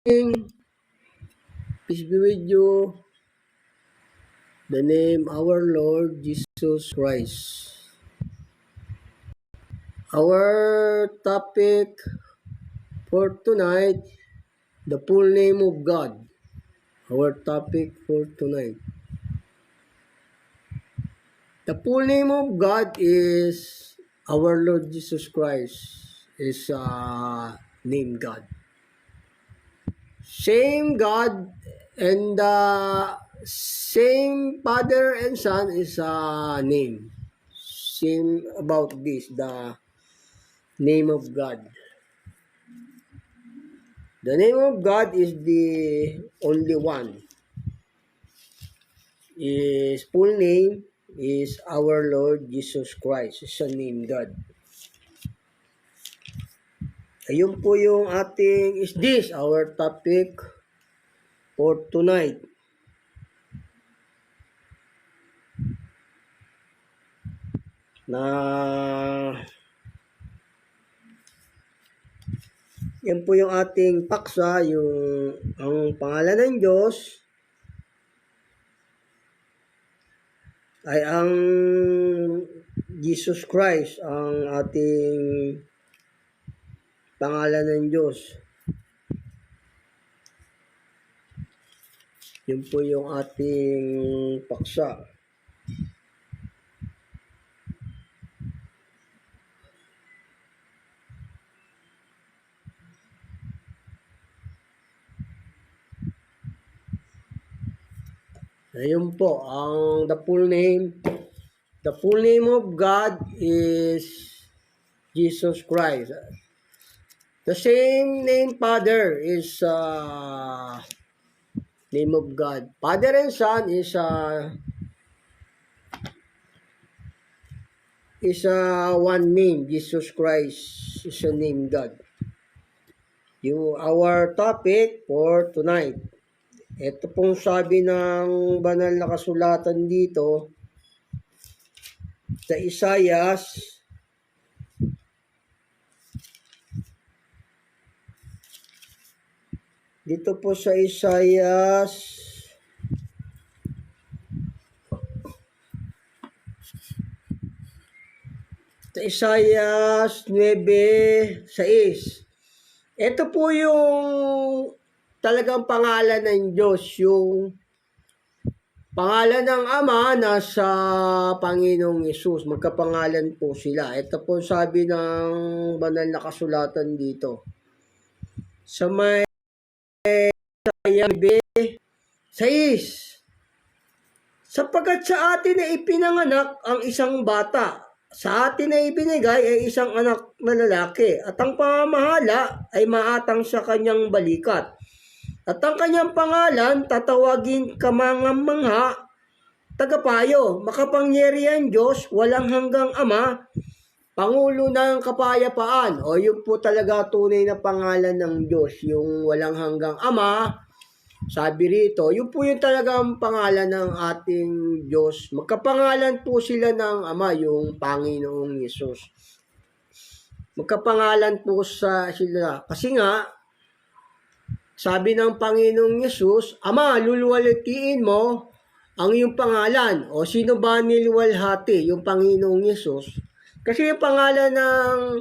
Peace be with you. The name our Lord Jesus Christ. Our topic for tonight, the full name of God. Our topic for tonight. The full name of God is our Lord Jesus Christ. Is name God. Same God and the same Father and Son is name. Same about this, the name of God. The name of God is the only one. His full name is our Lord Jesus Christ. It's a name God. Ayun po yung ating, is this our topic for tonight. Na yan po yung ating paksa, yung ang pangalan ng Diyos ay ang Jesus Christ, ang ating pangalan ng Diyos. Yun po yung ating paksa. Ayun po, ang the full name of God is Jesus Christ. The same name Father is name of God. Father and Son is one name. Jesus Christ is a name God. Our topic for tonight. Ito pong sabi ng banal na kasulatan dito sa Isaias dito po sa Isaias sa Isaias 9:6. Ito po yung talagang pangalan ng Diyos, yung pangalan ng Ama nasa Panginoong Yesus. Magkapangalan po sila. Ito po sabi ng banal na kasulatan dito. Sa may Isaiah 9:6. Sapagkat sa atin ay ipinanganak ang isang bata. Sa atin ay ibinigay ay isang anak na lalaki. At ang pamamahala ay maatang sa kanyang balikat. At ang kanyang pangalan, tatawagin Kamangamangha, Tagapayo, Makapangyarihan Diyos, Walang Hanggang Ama, Pangulo ng Kapayapaan. O yun po talaga tunay na pangalan ng Diyos, yung Walang Hanggang Ama. Sabi rito, yun po yung talagang pangalan ng ating Diyos. Magkapangalan po sila ng Ama, yung Panginoong Yesus. Magkapangalan po sila. Kasi nga, sabi ng Panginoong Yesus, Ama, luluwalhatiin mo ang iyong pangalan. O sino ba niluwalhati? Yung Panginoong Yesus. Kasi yung pangalan ng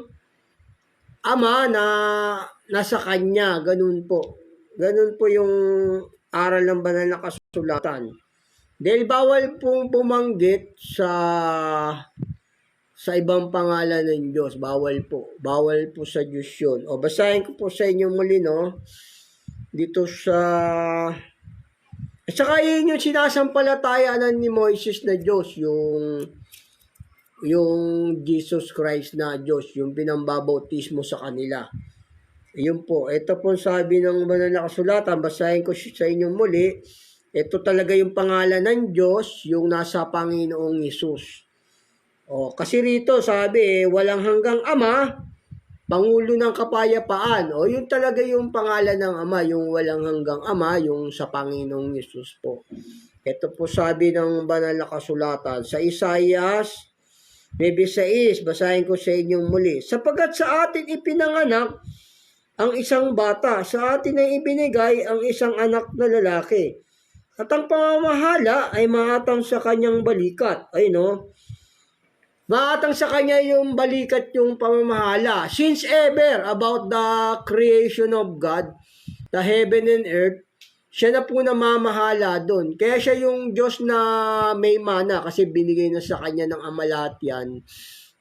Ama na nasa Kanya, ganun po. Ganun po yung aral ng banal na kasulatan. Dahil bawal pong bumanggit sa ibang pangalan ng Diyos. Bawal po. Bawal po sa Diyos yun. O basahin ko po sa inyo muli, no? Dito sa... At saka yun yung sinasampalatayaan ni Moises na Diyos, yung Jesus Christ na Diyos, yung pinambabautismo sa kanila. Yun po, ito po sabi ng banal na kasulatan, basahin ko sa inyo muli, ito talaga yung pangalan ng Diyos, yung nasa Panginoong Yesus. O, kasi rito sabi, walang hanggang Ama, Pangulo ng Kapayapaan. O, yun talaga yung pangalan ng Ama, yung walang hanggang Ama, yung sa Panginoong Yesus po. Ito po sabi ng banal na kasulatan, sa Isaias 9:6, basahin ko sa inyo muli, sapagkat sa atin ipinanganak ang isang bata. Sa atin ay ibinigay ang isang anak na lalaki. At ang pamamahala ay maatang sa kanyang balikat. Ay no? Maatang sa kanya yung balikat yung pamamahala. Since ever, about the creation of God, the heaven and earth, siya na po namamahala doon. Kaya siya yung Diyos na may mana kasi binigay na sa kanya ng Ama lahat yan.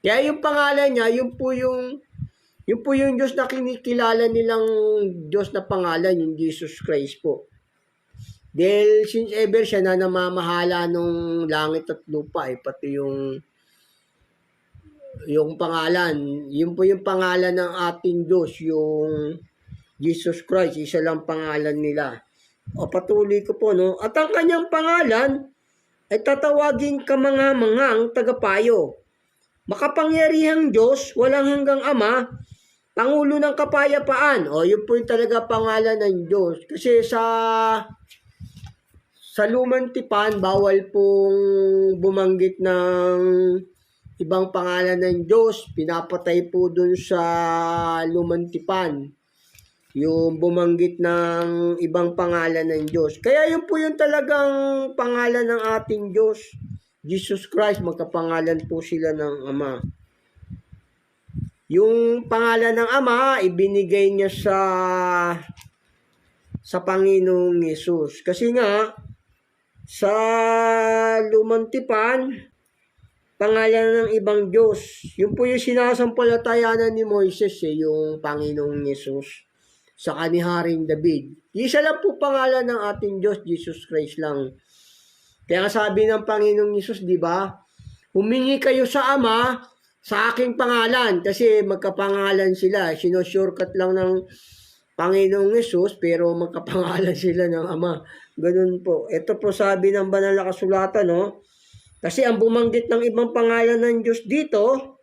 Kaya yung pangalan niya, yun po yung Diyos na kinikilala nilang Diyos na pangalan, yung Jesus Christ po. Dahil since ever siya na namamahala nung langit at lupa, pati yung pangalan, yun po yung pangalan ng ating Diyos, yung Jesus Christ, isa lang pangalan nila. O patuloy ko po, no? At ang kanyang pangalan ay tatawagin kamangamangang tagapayo. Makapangyarihang Diyos, walang hanggang Ama, Pangulo ng Kapayapaan. O, yun po yung talaga pangalan ng Diyos. Kasi sa lumang tipan, bawal pong bumanggit ng ibang pangalan ng Diyos. Pinapatay po dun sa lumang tipan. Yung bumanggit ng ibang pangalan ng Diyos. Kaya yun po yung talagang pangalan ng ating Diyos. Jesus Christ, magkapangalan po sila ng Ama. Yung pangalan ng Ama, ibinigay niya sa Panginoong Yesus. Kasi nga, sa lumang tipan, pangalan ng ibang Diyos. Yun po yung sinasampalatayanan ni Moises, yung Panginoong Yesus sa kaniharing David. Isa lang po pangalan ng ating Diyos, Jesus Christ lang. Kaya sabi ng Panginoong Yesus, di ba? Humingi kayo sa Ama sa aking pangalan kasi magkapangalan sila. Sino-shortcut lang ng Panginoong Yesus pero magkapangalan sila ng Ama. Ganun po. Ito po sabi ng banal na kasulatan, no? Kasi ang bumanggit ng ibang pangalan ng Diyos dito,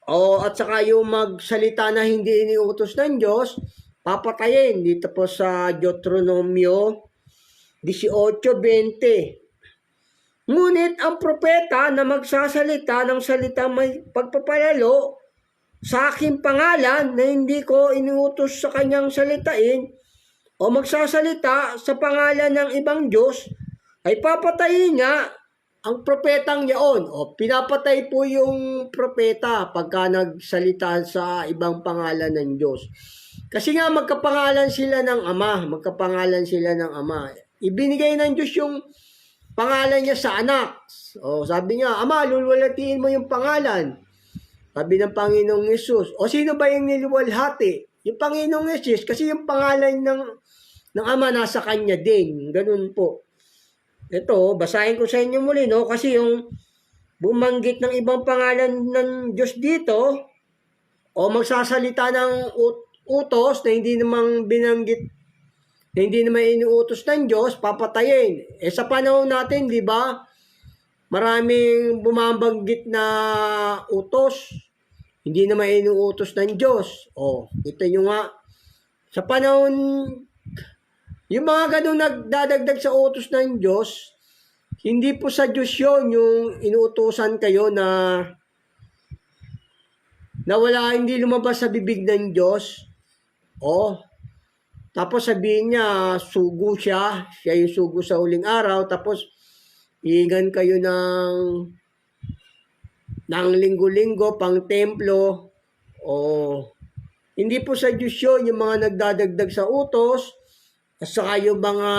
at saka yung magsalita na hindi iniutos ng Diyos, papatayin. Dito po sa Deuteronomio 18:20. Ngunit ang propeta na magsasalita ng salitang may pagpapalalo sa aking pangalan na hindi ko iniutos sa kanyang salitain o magsasalita sa pangalan ng ibang Diyos ay papatayin niya ang propetang yaon. O pinapatay po yung propeta pagka nagsalita sa ibang pangalan ng Diyos. Kasi nga magkapangalan sila ng Ama. Magkapangalan sila ng Ama. Ibinigay ng Diyos yung pangalan niya sa anak. O sabi niya, Ama, luluwalhatiin mo yung pangalan. Sabi ng Panginoong Yesus. O sino ba yung niluwalhati? Yung Panginoong Yesus. Kasi yung pangalan ng Ama nasa kanya din. Ganun po. Ito, basahin ko sa inyo muli, no? Kasi yung bumanggit ng ibang pangalan ng Diyos dito, o magsasalita ng utos na hindi namang binanggit, na hindi naman inuutos ng Diyos, papatayin. Sa panahon natin, di ba, maraming bumabanggit na utos, hindi naman inuutos ng Diyos. O, kita nyo nga, sa panahon, yung mga ganun nagdadagdag sa utos ng Diyos, hindi po sa Diyos yun yung inuutosan kayo na wala, hindi lumabas sa bibig ng Diyos. O, tapos sabihin niya, sugo siya yung sugo sa huling araw, tapos iingan kayo ng linggo-linggo, pang templo, o hindi po sa Diyos yun, yung mga nagdadagdag sa utos, at saka yung mga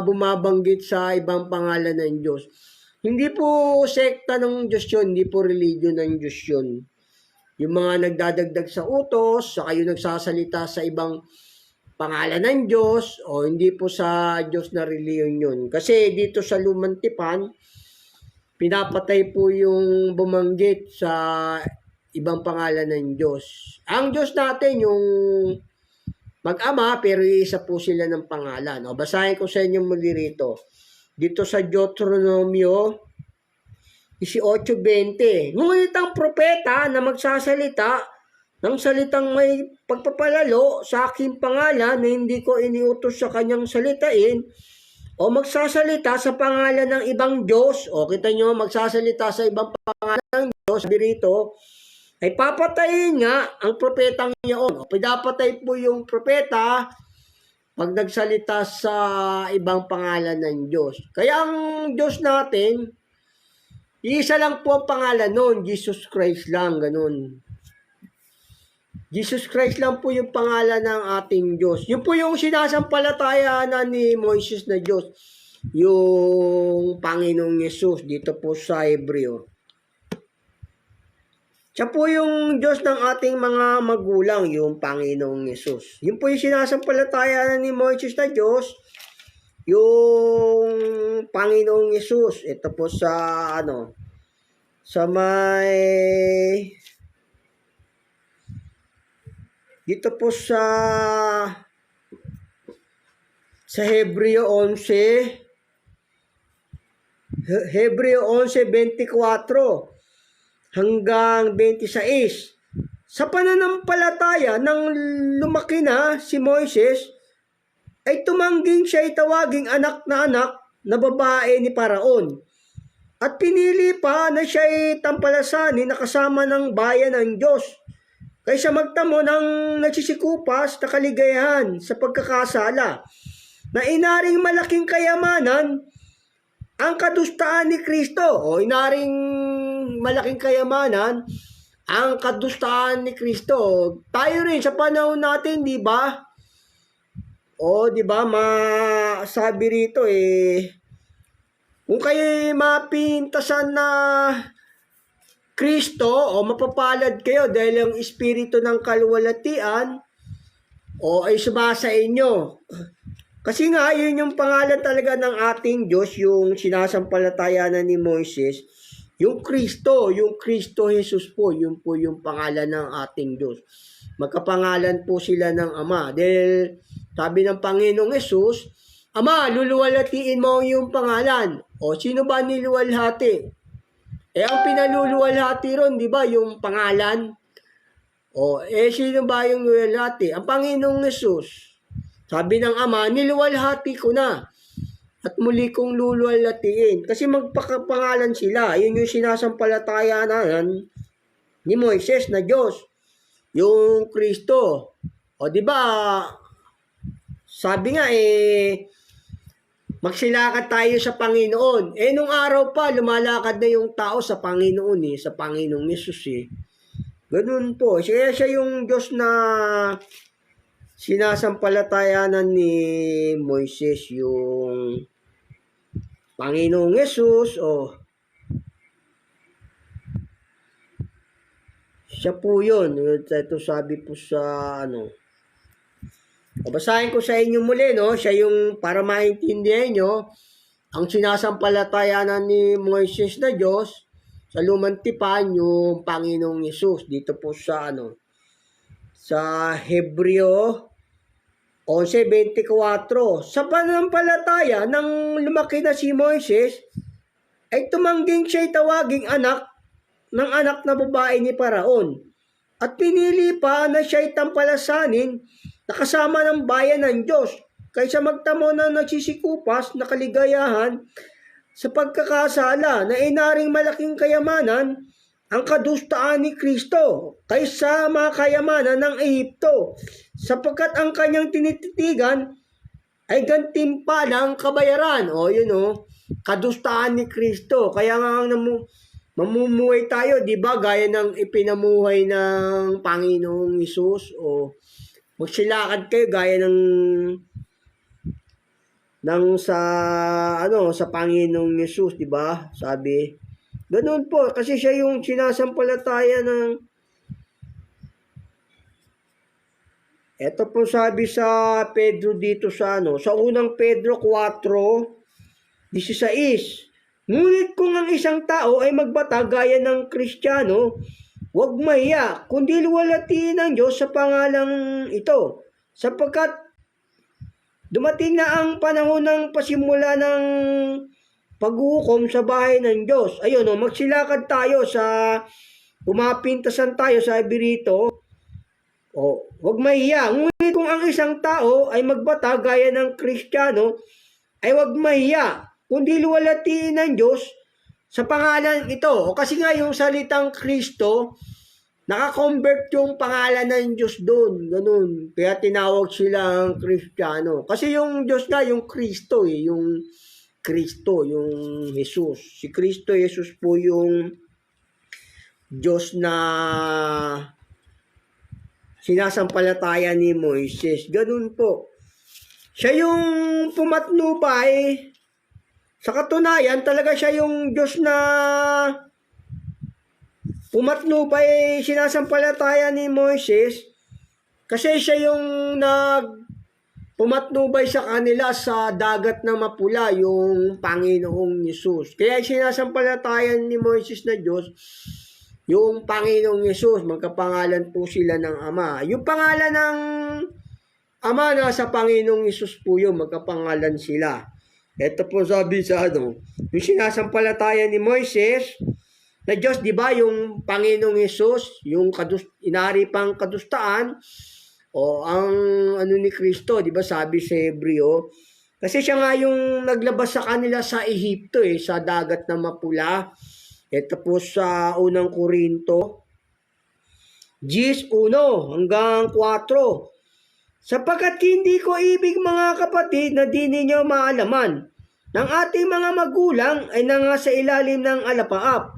bumabanggit sa ibang pangalan ng Diyos. Hindi po sekta ng Diyos yun, hindi po religion ng Diyos yun. Yung mga nagdadagdag sa utos, saka yung nagsasalita sa ibang pangalan ng Diyos, o hindi po sa Diyos na reliyon yun. Kasi dito sa lumang tipan, pinapatay po yung bumanggit sa ibang pangalan ng Diyos. Ang Diyos natin, yung mag-ama, pero isa po sila ng pangalan. O, basahin ko sa inyo muli rito. Dito sa Deuteronomio 18:20. Ngunit ang propeta na magsasalita ng salitang may pagpapalalo sa aking pangalan na hindi ko iniutos sa kanyang salitain o magsasalita sa pangalan ng ibang Diyos, o kita nyo, magsasalita sa ibang pangalan ng Diyos, sabi rito, ay papatayin nga ang propetang iyon. O, pinapatay po yung propeta pag nagsalita sa ibang pangalan ng Diyos. Kaya ang Diyos natin, isa lang po ang pangalan nun, Jesus Christ lang, ganun. Jesus Christ lang po yung pangalan ng ating Diyos. Yun po yung sinasampalataya na ni Moises na Diyos, yung Panginoong Yesus dito po sa Hebreo. Siya po yung Diyos ng ating mga magulang, yung Panginoong Yesus. Yun po yung sinasampalataya ni Moises na Diyos, yung Panginoong Yesus. Ito po sa sa may dito po sa Hebreo 11 24 hanggang 26. Sa pananampalataya nang lumaki na si Moises, ay tumangging siya ay tawaging anak na babae ni Paraon. At pinili pa na siya ay tampalasanin na kasama ng bayan ng Diyos, kaysa magtamo ng nagsisikupas na kaligayahan sa pagkakasala, na inaring malaking kayamanan ang kadustaan ni Kristo. O inaring malaking kayamanan ang kadustaan ni Kristo. Tayo rin sa panahon natin, di ba? O di ba, masabi rito kung kayo mapintasan na Kristo, o mapapalad kayo dahil ang espiritu ng kaluwalhatian o ay sumasa inyo. Kasi nga, yun yung pangalan talaga ng ating Diyos, yung sinasampalatayanan ni Moises, yung Kristo Jesus po, yun po yung pangalan ng ating Diyos. Magkapangalan po sila ng Ama. Dahil sabi ng Panginoong Yesus, Ama, luluwalhatiin mo yung pangalan. O sino ba niluwalhati? Ang pinaluluwalhati ron, di ba, yung pangalan? O, sino ba yung luwalhati? Ang Panginoong Yesus. Sabi ng Ama, niluwalhati ko na at muli kong luluwalhatiin. Kasi magpakapangalan sila. Yun yung sinasampalatayanan ni Moises na Diyos. Yung Kristo. O, di ba, sabi nga magsilakad tayo sa Panginoon. Nung araw pa, lumalakad na yung tao sa Panginoon sa Panginoong Yesus Ganun po. Siya yung Diyos na sinasampalatayanan ni Moises, yung Panginoong Yesus. Siya po yun. Ito sabi po sa basahin ko sa inyo muli, siya yung para maintindihan nyo ang sinasampalatayanan ni Moises na Diyos sa lumang tipan, yung Panginoong Yesus. Dito po sa sa Hebreo 11:24. Sa pananampalataya nang lumaki na si Moises, ay tumangging siya'y tawaging anak na babae ni Paraon. At pinili pa na siya'y tampalasanin na kasama ng bayan ng Diyos, kaysa magtamo na nagsisikupas na kaligayahan sa pagkakasala, na inaring malaking kayamanan ang kadustaan ni Kristo kaysa mga kayamanan ng Ehipto, sapagkat ang kanyang tinititigan ay gantimpalang kabayaran. Kadustaan ni Kristo. Kaya nga mamumuhay tayo, di ba, gaya ng ipinamuhay ng Panginoong Hesus. Magsilakad kayo gaya sa Panginoong Yesus, di ba? Sabi, ganoon po, kasi siya yung sinasampalataya ng Ito po sabi sa Pedro dito sa unang Pedro 4:16. Ngunit kung ang isang tao ay magbata gaya ng Kristiyano, huwag mahiya, kundi luwalhatiin ng Diyos sa pangalang ito, sapagkat dumating na ang panahon ng pasimula ng paghuhukom sa bahay ng Diyos. Magsilakad tayo pumapintasan tayo sa Hebreo. Huwag mahiya. Ngunit kung ang isang tao ay magbata gaya ng Kristiyano, ay huwag mahiya, kundi luwalhatiin ng Diyos sa pangalan ito. Kasi nga yung salitang Kristo, naka-convert yung pangalan ng Diyos doon, ganun. Kaya tinawag silang Kristiyano. Kasi yung Diyos nga, yung Kristo yung Kristo, yung Jesus. Si Kristo Jesus po yung Diyos na sinasampalataya ni Moises. Ganun po. Siya yung pumatnubay. Sa katunayan, talaga siya yung Diyos na pumatnubay, sinasampalataya ni Moises. Kasi siya yung pumatnubay sa kanila sa dagat na mapula, yung Panginoong Yesus. Kaya sinasampalatayan ni Moises na Diyos, yung Panginoong Yesus, magkapangalan po sila ng Ama. Yung pangalan ng Ama na sa Panginoong Yesus po yun, magkapangalan sila. Ito po sabi sa yung sinasampalatayan ni Moises na Diyos, di ba, yung Panginoong Yesus, yung inari pang kadustaan, o ang ni Kristo, di ba, sabi sa Hebreo, kasi siya nga yung naglabas sa kanila sa Ehipto, sa dagat na mapula. Ito po sa unang Korinto 10:1 hanggang 4. Sapagkat hindi ko ibig, mga kapatid, na di ninyo maalaman ng ating mga magulang ay nangasa ilalim ng alapaap,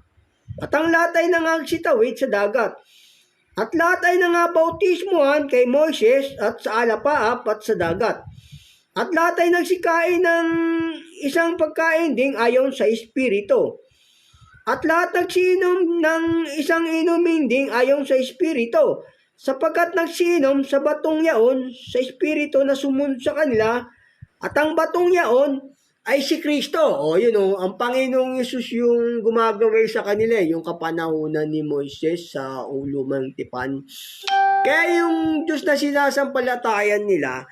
at ang lahat ay nangagsitawid sa dagat. At lahat ay nangabautismuhan kay Moises at sa alapaap at sa dagat. At lahat ay nagsikain ng isang pagkain ding ayon sa Espiritu. At lahat nagsinom ng isang inuming ding ayon sa Espiritu, sapagkat nagsinom sa batong yaon sa Espiritu na sumunod sa kanila, at ang batong yaon ay si Kristo. Ang Panginoong Yesus yung gumagaway sa kanila, yung kapanahunan ni Moises sa ulo ng tipan. Kaya yung Diyos na sinasampalatayan nila,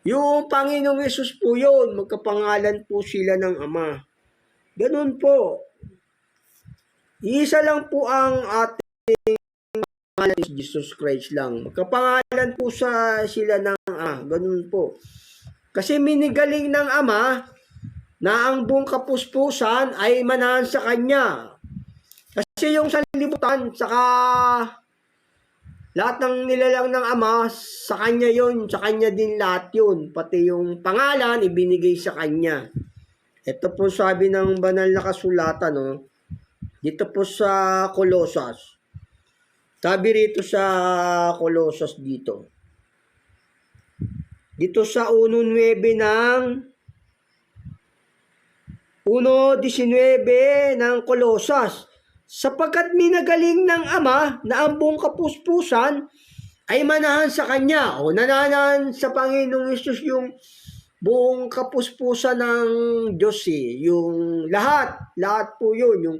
yung Panginoong Yesus po yun, magkapangalan po sila ng Ama. Ganun po. Isa lang po ang ating pangalan, Jesus Christ lang. Magkapangalan po sila ng Ama. Ganun po. Kasi minigaling ng Ama na ang buong kapuspusan ay manahan sa Kanya. Kasi yung sanlibutan, saka lahat ng nilalang ng Ama, sa Kanya yun, sa Kanya din lahat yun. Pati yung pangalan, ibinigay sa Kanya. Ito po sabi ng banal na kasulatan, dito po sa Colosas. Sabi rito sa Colosas dito. Dito sa 1:9 ng 1:19 ng Colosas, sapagkat minagaling ng Ama na ang buong kapuspusan ay manahan sa Kanya. Nanahan sa Panginoong Yesus yung buong kapuspusan ng Diyos. Yung lahat po yun. Yung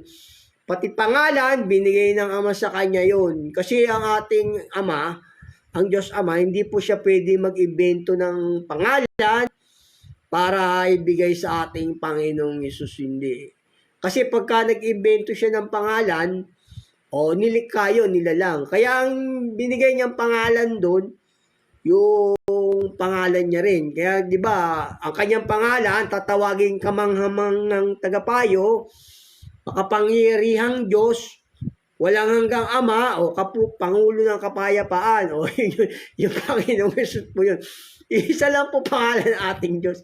pati pangalan, binigay ng Ama sa Kanya yun. Kasi ang ating Ama, ang Diyos Ama, hindi po siya pwede mag-imbento ng pangalan para ibigay sa ating Panginoong Yesus, hindi. Kasi pagka nag-imbento siya ng pangalan, nilikha yun, nila lang. Kaya ang binigay niyang pangalan doon, yung pangalan niya rin. Kaya di ba, ang kanyang pangalan, tatawagin kamanghamang ng tagapayo, makapangyarihang Diyos, walang hanggang Ama, Pangulo ng Kapayapaan, yung Panginoong Yesus po yun. Isa lang po pangalan ng ating Diyos.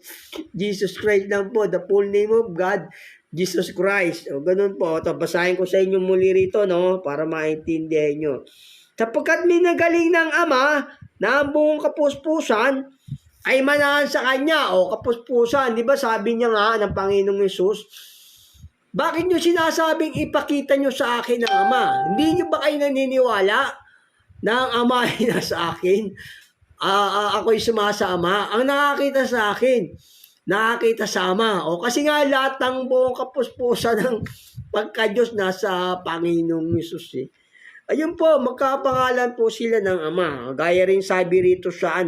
Jesus Christ lang po, the full name of God, Jesus Christ. Ganun po. Basahin ko sa inyo muli rito, para maintindihan nyo. Sapagkat minagaling ng Ama na ang buong kapuspusan ay manahan sa Kanya. Kapuspusan, di ba sabi niya nga ng Panginoong Yesus, bakit nyo sinasabing ipakita nyo sa akin ang Ama? Hindi nyo ba kayo naniniwala na ang Ama ay nasa akin? Ako'y sumasama. Ang nakakita sa akin, nakakita sa Ama. Kasi nga lahat ng buong kapuspusan ng pagka-Diyos nasa Panginoong Yesus. Ayun po, magkapangalan po sila ng Ama. Gaya rin sabi rito sa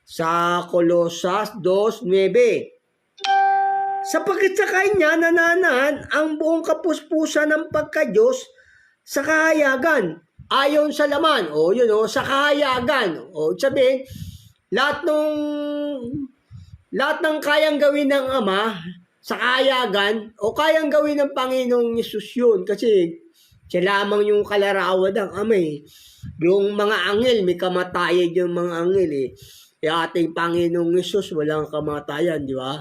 sa Colosas 2:9. Sapagkat sa Kanya nananahan ang buong kapuspusan ng pagka-Diyos sa kahayagan, ayon sa laman. Sa kahayagan. Sabihin, lahat ng kayang gawin ng Ama sa kahayagan, kayang gawin ng Panginoong Yesus yun. Kasi Siya lamang yung kalarawan ng Ama eh. Yung mga anghel, may kamatayan yung mga anghel eh. Yung ating Panginoong Yesus, walang kamatayan, di ba?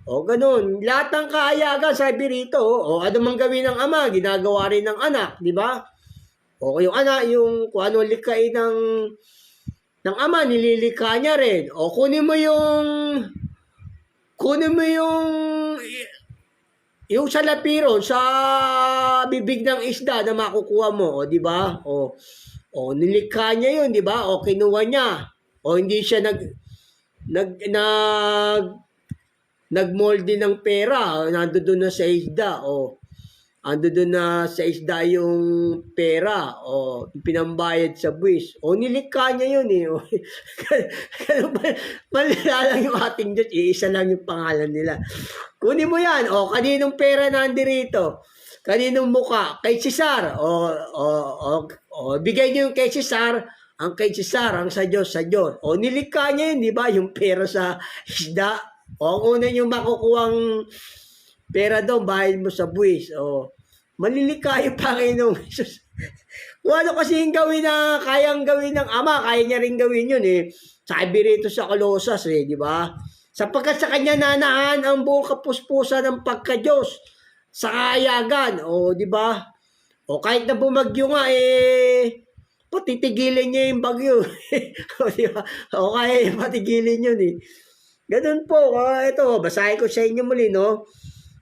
O ganun, lahat ng kahayagan, sabi rito, o ano mang gawin ng Ama, ginagawa rin ng anak, di ba? O yung anak, yung kung ano likain ng Ama, nililikha niya rin. O kunin mo yung salapiro sa bibig ng isda na makukuha mo, o di ba? O nilikha niya yun, di ba? O kinuha niya. O hindi siya nagmolde ng pera, nandoon na sa isda, o nandoon na sa isda yung pera, o pinambayad sa buwis, o nilikha niya yun eh. Malala lang yung ating Diyos, iisa lang yung pangalan nila. Kunin mo yan, o kaninong pera nandirito? Kaninong muka? Kay Cesar, o bigay niyo yung kay Cesar, ang kay Cesar, ang sa Diyos, sa Diyos. O nilikha niya yun, di ba? Yung pera sa isda. O ang una yung makukuhang pera doon, bayad mo sa buwis. O malilikha yung Panginoong Jesus. Kung ano kasi yung gawin na kayang gawin ng Ama, kaya niya rin gawin yun eh. Sabi rito sa Colossus eh, di ba? Sapagkat sa kanya nanaan ang buong kapuspusan ng pagka-Diyos sa kahayagan. O di ba? O kahit na bumagyo nga eh, patitigilin niya yung bagyo. O diba? O kaya patigilin yun eh. Ganun po. Ito, basahin ko sa inyo muli, no?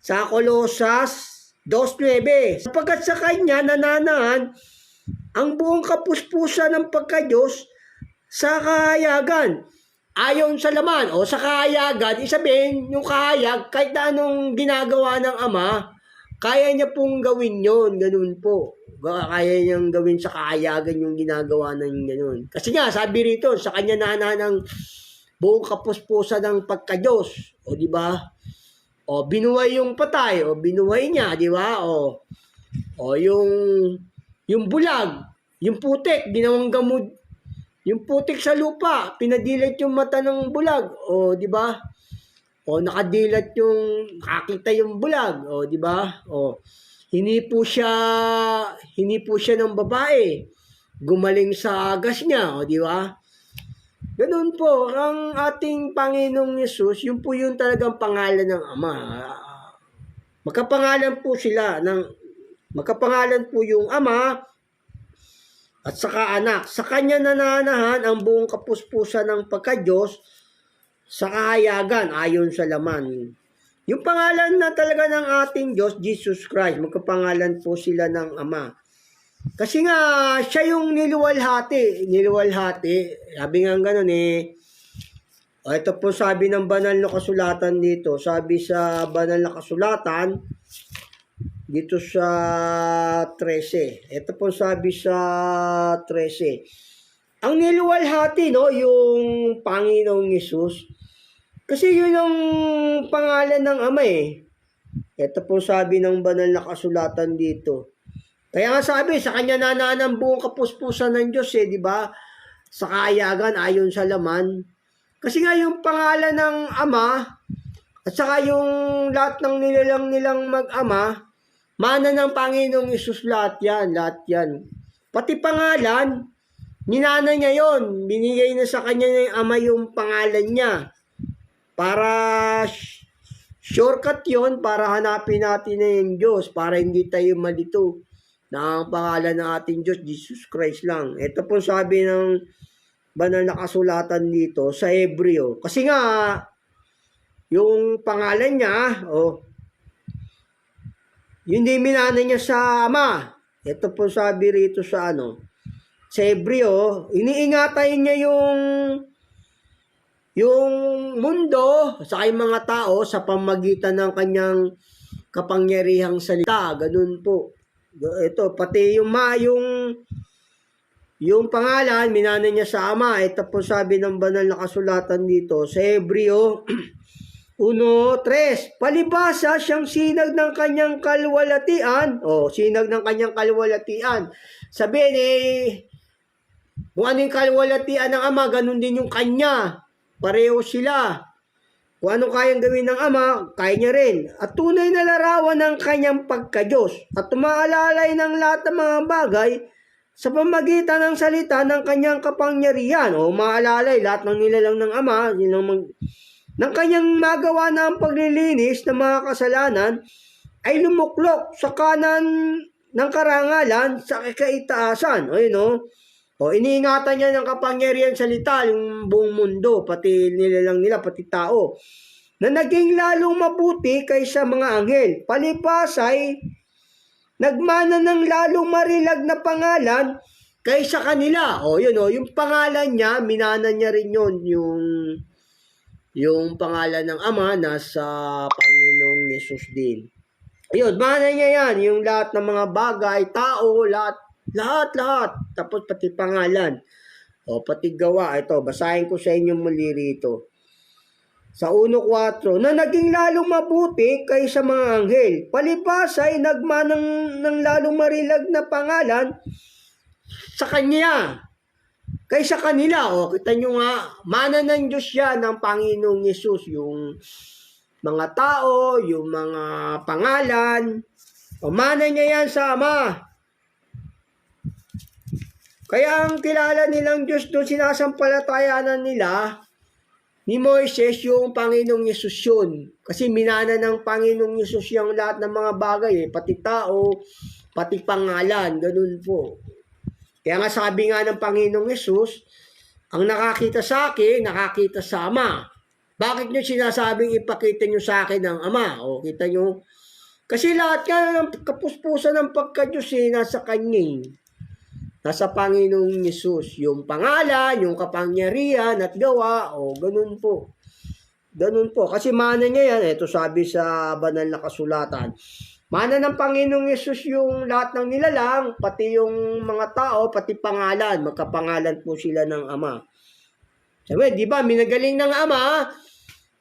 Sa Colossus 2:9. Sapagkat sa kanya nananaan ang buong kapuspusan ng pagka-Diyos sa kahayagan. Ayon sa laman o sa kahayagan, isabihin yung kahayag, kahit na anong ginagawa ng Ama, kaya niya pong gawin yon. Ganun po. Kaya niyang gawin sa kahayagan yung ginagawa ng ganun. Kasi nga, sabi rito, sa kanya nanaan ang buong kapuspusan ng pagka-Diyos. O di ba? O binuhay yung patay, o binuhay niya, di ba? O yung bulag, yung putik, ginawang gamot. Yung putik sa lupa, pinadilat yung mata ng bulag. O di ba? O nakadilat yung nakakita yung bulag. O di ba? O hindi po siya ng babae. Gumaling sa agas niya, o di ba? Ganun po, ang ating Panginoong Yesus, yun po yung talagang pangalan ng Ama. Magkapangalan po yung Ama at saka anak. Sa kanya nananahan ang buong kapuspusan ng pagka-Diyos sa kahayagan ayon sa laman. Yung pangalan na talaga ng ating Diyos, Jesus Christ, magkapangalan po sila ng Ama. Kasi nga, siya yung niluwalhati. Sabi nga ganun eh. Ito po sabi ng banal na kasulatan dito. Sabi sa banal na kasulatan, dito sa 13. Ito po sabi sa 13. Ang niluwalhati, no, yung Panginoong Yesus, kasi yun ang pangalan ng Ama eh. Ito po sabi ng banal na kasulatan dito. Kaya nga sabi, sa kanya nanaan ang buong kapuspusan ng Diyos eh, di ba? Sa kahayagan ayon sa laman. Kasi nga yung pangalan ng Ama, at saka yung lahat ng nilang mag-ama, mana ng Panginoong Yesus lahat yan. Pati pangalan, minana niya yon, binigay na sa kanya ng Ama yung pangalan niya. Para shortcut yon, para hanapin natin na yung Diyos, para hindi tayo malito na ang pangalan ng ating Diyos, Jesus Christ lang. Ito po sabi ng banal na kasulatan dito sa Hebreo. Kasi nga, yung pangalan niya, yun din minana niya sa Ama. Ito po sabi rito sa sa Hebreo, iniingatan niya yung mundo sa yung mga tao sa pamagitan ng kanyang kapangyarihang salita. Ganun po. Ito, pati yung pangalan, minana niya sa Ama. Ito po sabi ng banal na kasulatan dito sa Hebreo 1:3. Palibasa siyang sinag ng kanyang kalwalatian. Sinag ng kanyang kalwalatian. Sabihin kung ano yung kalwalatian ng Ama, ganun din yung kanya. Pareho sila. Kung ano kayang gawin ng Ama, kaya niya rin. At tunay na larawan ng kanyang pagka-Diyos. At umaalalay ng lahat ng mga bagay sa pamagitan ng salita ng kanyang kapangyarihan. O umaalalay lahat ng nilalang ng Ama, ng kanyang magawa na ang paglilinis ng mga kasalanan ay lumuklok sa kanan ng karangalan sa kaitaasan. O yun, o. O, iniingatan niya ng kapangyarihan salita yung buong mundo, pati nilalang nila, pati tao, na naging lalong mabuti kaysa mga anghel. Palipas ay nagmana ng lalong marilag na pangalan kaysa kanila. O, yun, o, yung pangalan niya, minana niya rin yun, yung pangalan ng Ama nasa Panginoong Yesus din. Ayun, mana niya yan, yung lahat ng mga bagay, tao, lahat. Tapos pati pangalan. O, pati gawa. Ito, basahin ko sa inyo muli rito. Sa 1:4, na naging lalong mabuti kaysa mga anghel. Palipas ay nagmanang ng lalong marilag na pangalan sa kanya. Kaysa kanila. O, kita nyo nga, mana ng Diyos yan ng Panginoong Yesus. Yung mga tao, yung mga pangalan. O, mana niya yan sa Ama. Kaya ang kilala nilang Diyos doon, sinasampalatayanan nila ni Moises yung Panginoong Yesus yun. Kasi minana ng Panginoong Yesus yung lahat ng mga bagay, pati tao, pati pangalan, ganun po. Kaya nga sabi nga ng Panginoong Yesus, ang nakakita sa akin, nakakita sa Ama. Bakit nyo sinasabing ipakita nyo sa akin ang Ama? O kita nyo, kasi lahat nga ng kapuspusan ng pagka-Diyos nasa Kanya. Nasa Panginoong Yesus, yung pangalan, yung kapangyarihan at gawa, o ganun po. Ganun po. Kasi mana niya yan, ito sabi sa banal na kasulatan. Mana ng Panginoong Yesus yung lahat ng nilalang, pati yung mga tao, pati pangalan. Magkapangalan po sila ng Ama. Sabi, di ba, minagaling ng Ama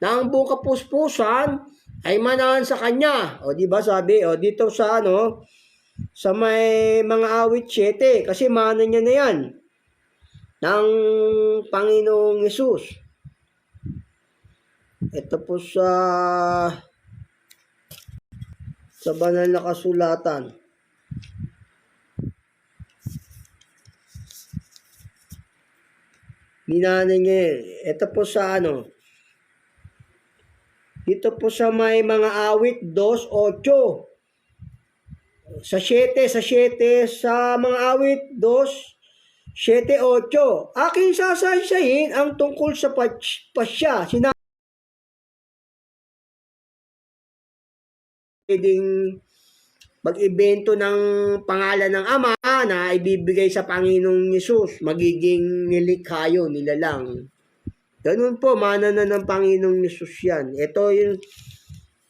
na ang buong kapuspusan ay manahan sa Kanya. O di ba sabi, o dito sa sa may mga awit 7, kasi mana niya na yan ng Panginoong Yesus. Ito po sa banal na kasulatan. Minana niya. Ito po sa dito po sa may mga awit 2:8. Sa 7, sa mga awit 2:7-8. Aking sasaysayin ang tungkol sa pasya. Pwedeng mag-ibento ng pangalan ng Ama na ibibigay sa Panginoong Yesus. Magiging nilikha yun, nilalang. Ganun po, mana na ng Panginoong Yesus yan. Ito yung,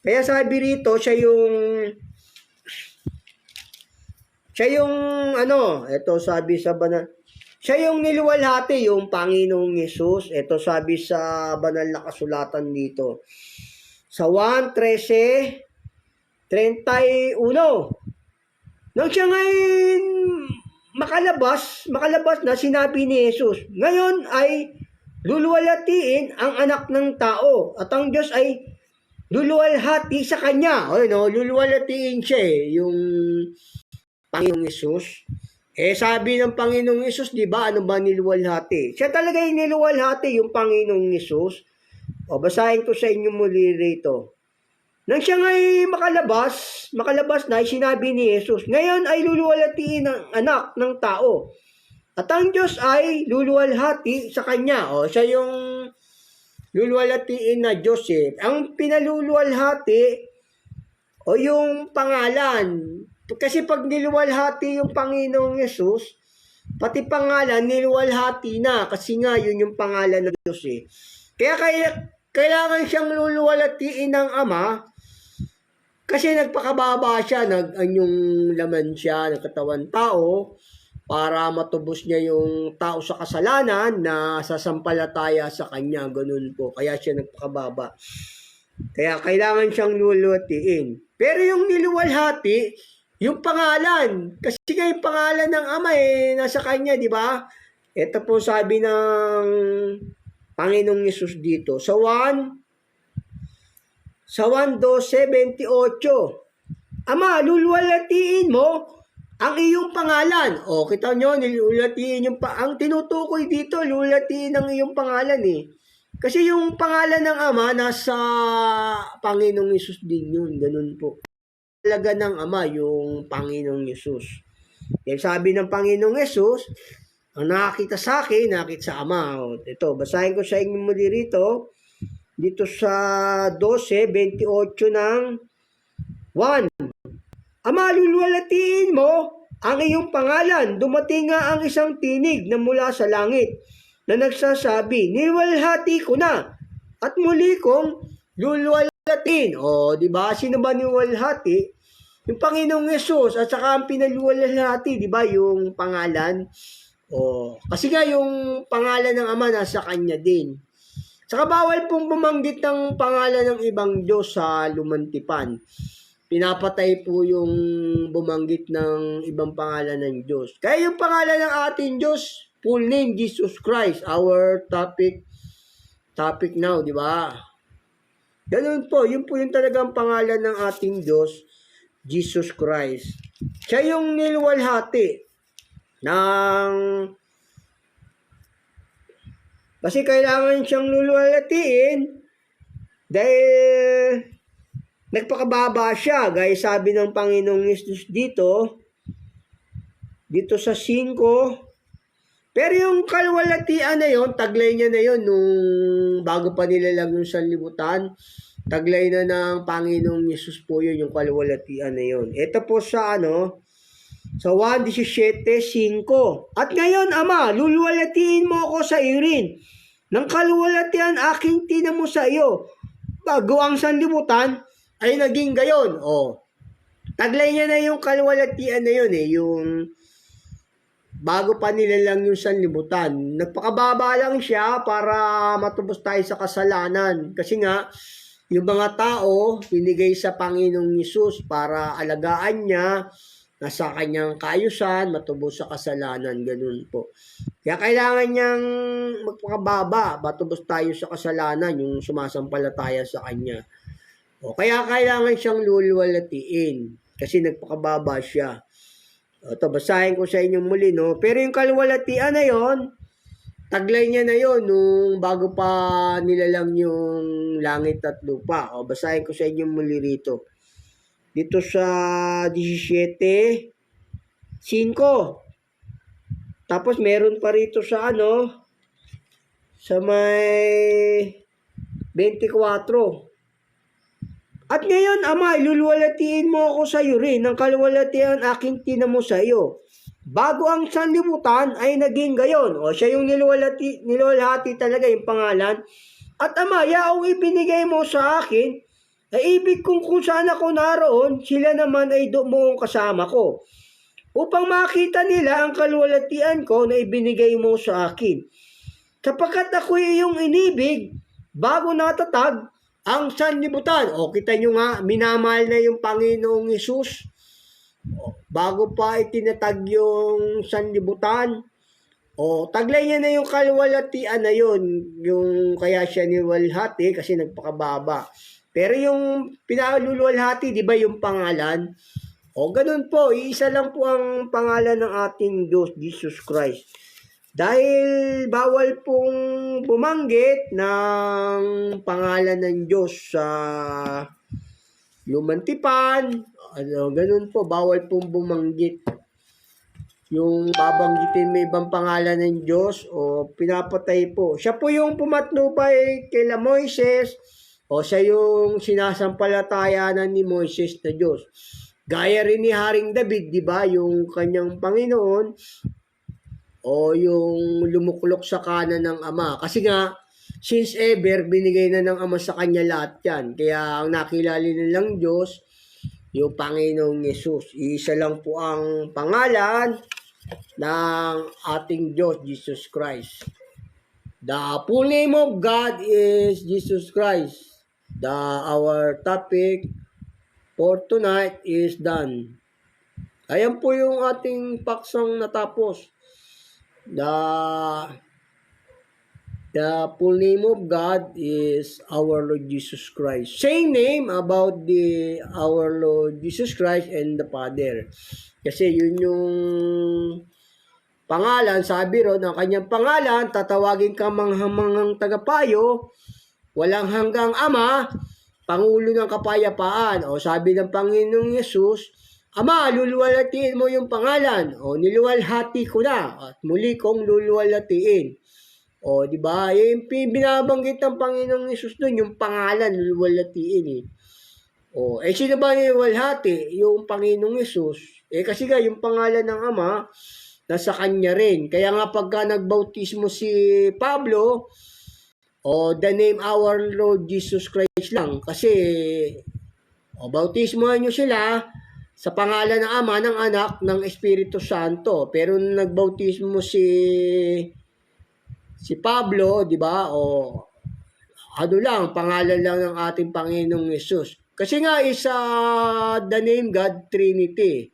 kaya sabi rito, siya yung ito sabi sa banal, siya yung niluwalhati, yung Panginoong Yesus. Ito sabi sa banal na kasulatan dito. Sa 1:13-31. Nang siya ngayon makalabas na, sinabi ni Jesus, ngayon ay luluwalhatiin ang anak ng tao at ang Diyos ay luluwalhati sa kanya. Luluwalhatiin siya yung Panginoong Yesus. Sabi ng Panginoong Yesus, di ba, ano ba niluwalhati? Siya talaga yung niluwalhati, yung Panginoong Yesus. Basahin ko sa inyo muli rito. Nang siya nga'y makalabas na, sinabi ni Jesus, ngayon ay luluwalhatiin ang anak ng tao. At ang Diyos ay luluwalhati sa kanya. Siya yung luluwalhatiin na Diyos. Ang pinaluluwalhati yung pangalan. Kasi pag niluwalhati yung Panginoong Yesus, pati pangalan niluwalhati na. Kasi nga yun yung pangalan ng Diyos. Kaya kailangan siyang luluwalhatiin ng Ama. Kasi nagpakababa siya, anyong laman siya ng katawan tao para matubos niya yung tao sa kasalanan na sasampalataya sa kanya. Ganun po. Kaya siya nagpakababa. Kaya kailangan siyang luluwalhatiin. Pero yung niluwalhati, yung pangalan, kasi nga yung pangalan ng Ama nasa kanya, di ba? Ito po sabi ng Panginoong Yesus dito. Sa sa 1:2:78. Ama, luluwalhatiin mo ang iyong pangalan. O, kita nyo, nilulatiin yung ang tinutukoy dito, lulatiin ang iyong pangalan eh. Kasi yung pangalan ng Ama, nasa Panginoong Yesus din yun. Ganun po. Talaga ng Ama, yung Panginoong Yesus. Yan sabi ng Panginoong Yesus, ang nakakita sa akin, nakakita sa Ama. O, ito, basahin ko sa inyo muli rito. Dito sa 12:28 ng 1. Ama, luluwalhatiin mo ang iyong pangalan. Dumating nga ang isang tinig na mula sa langit na nagsasabi, niluwalhati ko na at muli kong luluwalhatiin. O, di ba? Sino ba niluwalhati? Yung Panginoong Yesus at saka ang pinaluwalhati, di ba? Yung pangalan. O, kasi nga yung pangalan ng Ama nasa kanya din. Saka bawal pong bumanggit ng pangalan ng ibang Diyos sa lumantipan. Pinapatay po yung bumanggit ng ibang pangalan ng Diyos. Kaya yung pangalan ng ating Diyos, full name, Jesus Christ, our topic now, di ba? Ganun po, yun po yung talagang pangalan ng ating Diyos, Jesus Christ. Siya yung niluwalhati ng... Kasi kailangan siyang luluwalhatiin dahil nagpakababa siya. Gaya sabi ng Panginoong Yesus dito sa 5. Pero yung kaluwalhatian na yon, taglay niya na yon nung bago pa nilalang yung sanlibutan. Taglay na ng Panginoong Yesus po yun, yung kaluwalhatian na yon. Ito po sa sa 1:17:5. At ngayon, Ama, luluwalhatiin mo ako sa iyo rin. Nang kaluwalhatian aking tinamo sa iyo. Bago ang sanlibutan ay naging gayon. O, taglay niya na yung kaluwalhatian na yun eh. Yung bago pa nilalang yung sanlibutan. Nagpakababa lang siya para matubos tayo sa kasalanan. Kasi nga, yung mga tao, binigay sa Panginoong Yesus para alagaan niya, nasa kanyang kaayusan, matubos sa kasalanan, ganun po. Kaya kailangan niyang magpakababa, matubos tayo sa kasalanan, yung sumasampalataya sa kanya. O, kaya kailangan siyang luluwalhatiin, kasi nagpakababa siya. Ito, basahin ko sa inyo muli, no? Pero yung kaluwalhatian na yon, taglay niya na yon nung bago pa nilalang yung langit at lupa. O, basahin ko sa inyo muli rito. Dito sa 17:5. Tapos meron pa rito sa sa may 24. At ngayon, Ama, luluwalhatiin mo ako sa iyo rin ng kaluwalhatian aking tinamo sa iyo. Bago ang sanlibutan ay naging gayon. O, siya yung niluwalhati talaga yung pangalan. At Ama, yaong ibinigay mo sa akin, ay ibig kong kung saan ako naroon, sila naman ay doon kasama ko. Upang makita nila ang kaluwalhatian ko na ibinigay mo sa akin. Sapagkat ako iyong inibig, bago natatag ang sanlibutan. O, kita nyo nga, minamahal na yung Panginoong Yesus. Bago pa itinatag yung sanlibutan. O, taglay niya na yung kaluwalhatian na yun. Yung kaya siya niluwalhati kasi nagpakababa. Pero yung pinaluluwalhati, di ba yung pangalan? O, ganun po. Iisa lang po ang pangalan ng ating Diyos, Jesus Christ. Dahil bawal pong bumanggit ng pangalan ng Diyos sa lumantipan. Ganun po, bawal pong bumanggit. Yung babanggitin may ibang pangalan ng Diyos o pinapatay po. Siya po yung pumatnubay kay Moises. O, siya yung sinasampalatayanan ni Moises na Diyos. Gaya rin ni Haring David, di ba? Yung kanyang Panginoon o yung lumuklok sa kanan ng Ama. Kasi nga, since ever, binigay na ng Ama sa kanya lahat yan. Kaya ang nakilala nilang Diyos, yung Panginoong Yesus. Isa lang po ang pangalan ng ating Diyos, Jesus Christ. The full name of God is Jesus Christ. Our topic for tonight is done. Ayan po yung ating paksang natapos. The full name of God is our Lord Jesus Christ. Same name about our Lord Jesus Christ and the Father. Kasi yun yung pangalan, sabi ron, ang kanyang pangalan, tatawagin ka manghamangang tagapayo, walang hanggang Ama, Pangulo ng Kapayapaan. O sabi ng Panginoong Yesus, Ama, luluwalhatiin mo yung pangalan. O niluwalhati ko na at muli kong luluwalhatiin. O di ba? Yung binabanggit ng Panginoong Yesus doon, yung pangalan luluwalhatiin eh. O, sino ba niluwalhati? Yung Panginoong Yesus. Kasi nga, yung pangalan ng Ama, nasa kanya rin. Kaya nga pagka nagbautismo si Pablo, the name our Lord Jesus Christ lang. Kasi, bautismohan nyo sila sa pangalan ng Ama, ng Anak, ng Espiritu Santo. Pero nung nagbautismo si Pablo, di ba? Pangalan lang ng ating Panginoong Yesus. Kasi nga is the name God, Trinity.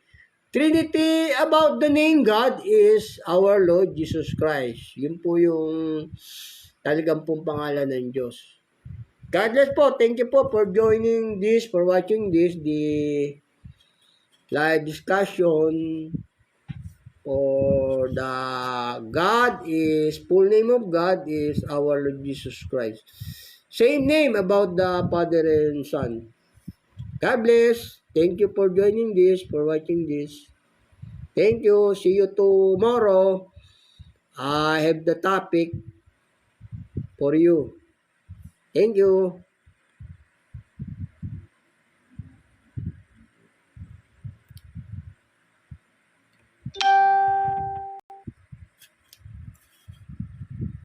Trinity about the name God is our Lord Jesus Christ. Yun po yung talagang pong pangalan ng Diyos. God bless po. Thank you po for joining this, for watching this, the live discussion for the full name of God is our Lord Jesus Christ. Same name about the Father and Son. God bless. Thank you for joining this, for watching this. Thank you. See you tomorrow. I have the topic for you. Thank you.